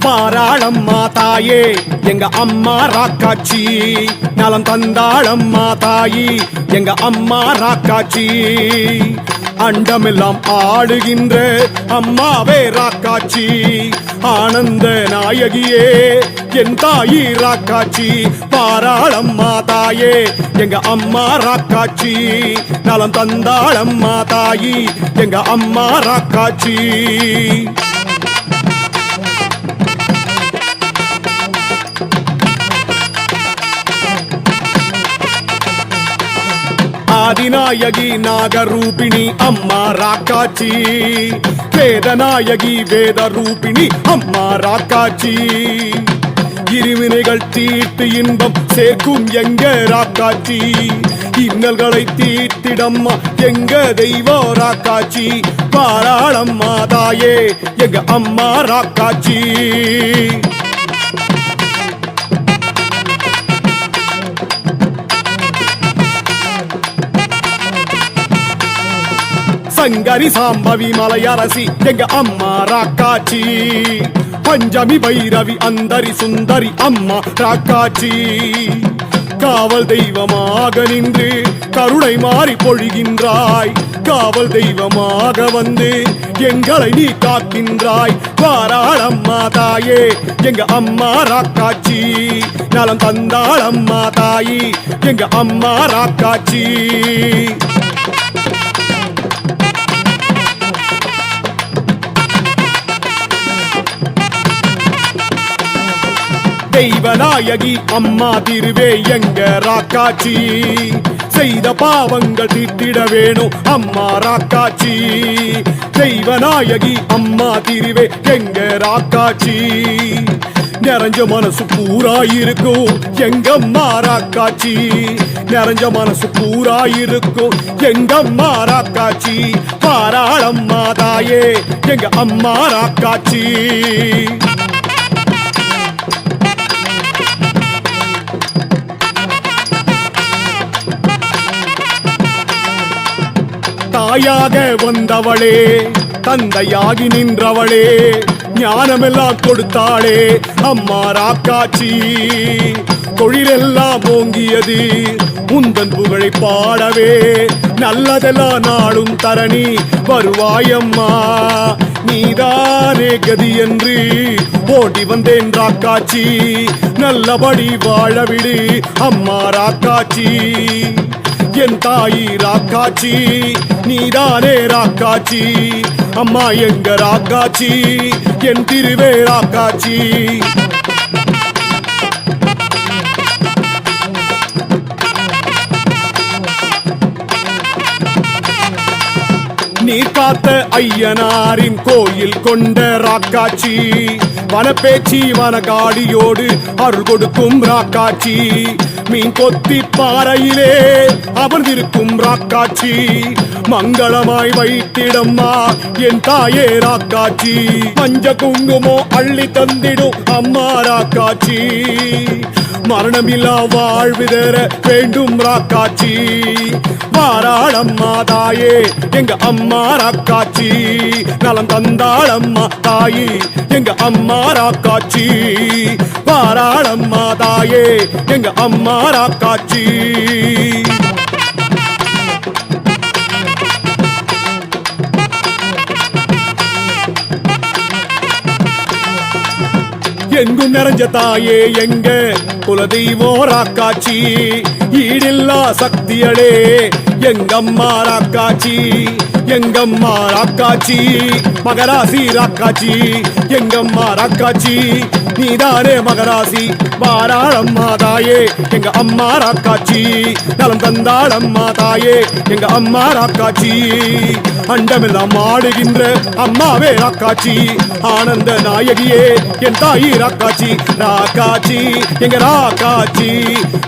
பாராளம்மா தாயே எங்க அம்மா ராக்காச்சி, நலம் தந்தாளம்மா தாயி எங்க அம்மா ராக்காச்சி. அண்டமெல்லாம் ஆடுகின்ற அம்மாவே ராக்காச்சி, ஆனந்த நாயகியே என் தாயி ராக்காச்சி. பாராளம்மா தாயே எங்க அம்மா ராக்காச்சி, நலம் தந்தாளம்மா தாயி எங்க அம்மா ராக்காச்சி. ஆதிநாயகி நாகரூபிணி அம்மா ராக்காச்சி, வேதநாயகி வேதரூபிணி அம்மா ராக்காச்சி. இருவினைகள் தீர்த்து இன்பம் சேர்க்கும் எங்க ராக்காச்சி, இன்னல்களை தீர்த்திடம்மா எங்க தெய்வம் ராக்காச்சி. பாராளம்மா தாயே எங்க அம்மா ராக்காச்சி. சங்கரி சாம்பவி மலையரசி எங்க அம்மா ராக்காச்சி, பஞ்சமி பைரவி அந்தரி சுந்தரி அம்மா ராக்காச்சி. காவல் தெய்வமாக நின்று கருணை மாறி பொழிகின்றாய், காவல் தெய்வமாக வந்து எங்களை நீ காக்கின்றாய். பாராளம்மா தாயே எங்க அம்மா ராக்காச்சி, நலம் தந்தாளம்மா தாயி எங்க அம்மா ராக்காச்சி. தெய்வநாயகி அம்மா திருவே எங்க ராக்காச்சி, செய்த பாவங்கள் தீர்த்திட வேணும் அம்மா ராக்காச்சி. தெய்வநாயகி அம்மா திருவே எங்க ராக்காச்சி, நிறைஞ்ச மனசு பூரா இருக்கும் எங்க அம்மா ராக்காச்சி, நிறைஞ்ச மனசு பூரா இருக்கும் எங்க அம்மா ராக்காச்சி. பாராளம்மா தாயே எங்க அம்மா ராக்காச்சி. தாயாக வந்தவளே தந்தையாகி நின்றவளே, ஞானமெல்லாம் கொடுத்தாளே அம்மா ராக்காச்சி. தொழிலெல்லாம் ஓங்கியது உந்தன் புகழை பாடவே, நல்லதெல்லாம் நாளும் தரணி வருவாயம்மா. நீதானே கதி என்று ஓடி வந்தேன் ராக்காச்சி, நல்லபடி வாழவிடு அம்மா ராக்காச்சி. என் தாயி ராக்காச்சி, நீதானே ராக்காச்சி, அம்மா எங்க ராக்காச்சி, என் திருவே ராக்காச்சி. நீ காத்த ஐயனாரின் கோயில் கொண்ட ராக்காச்சி, வனப்பேச்சி வனகாடியோடு அருள் கொடுக்கும் ராக்காச்சி. மீன் கொத்தி பாறையிலே அமர்ந்திருக்கும் ராக்காச்சி, மங்களமாய் வைத்திடம்மா என் தாயே ராக்காச்சி. மஞ்ச குங்குமோ அள்ளி தந்திடும் அம்மா ராக்காச்சி, மரணமில்லா வாழ்வு தர வேண்டும் ராக்காச்சி. பாராளம்மா தாயே எங்க அம்மா ராக்காச்சி, நலம் தந்தாளம்மா தாயி எங்க அம்மா ராக்காச்சி. பாராளம்மா தாயே எங்க அம்மா ராக்காச்சி. எங்கும் நிறைஞ்ச தாயே எங்க குலதெய்வம் ராக்காச்சி, ஈடில்லா சக்தியளே எங்கம்மா ராக்காச்சி. எங்கம்மா ராக்காச்சி, மகராசி ராக்காச்சி எங்கம்மா ராக்காச்சி, நீதானே மகராசி. பாராளம்மா தாயே எங்க அம்மா ராக்காச்சி, நலம் தந்தாளம்மா தாயே எங்க அம்மா ராக்காச்சி. அண்டமெல்லாம் ஆடுகின்ற அம்மாவே ராக்காச்சி, ஆனந்த நாயகியே என் தாயி ராக்காச்சி. ராக்காச்சி எங்க ராக்காச்சி,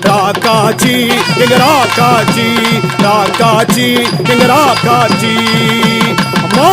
ராக்காச்சி எங்க ராக்காச்சி, ராக்காச்சி எங்க ராக்காச்சி. அம்மா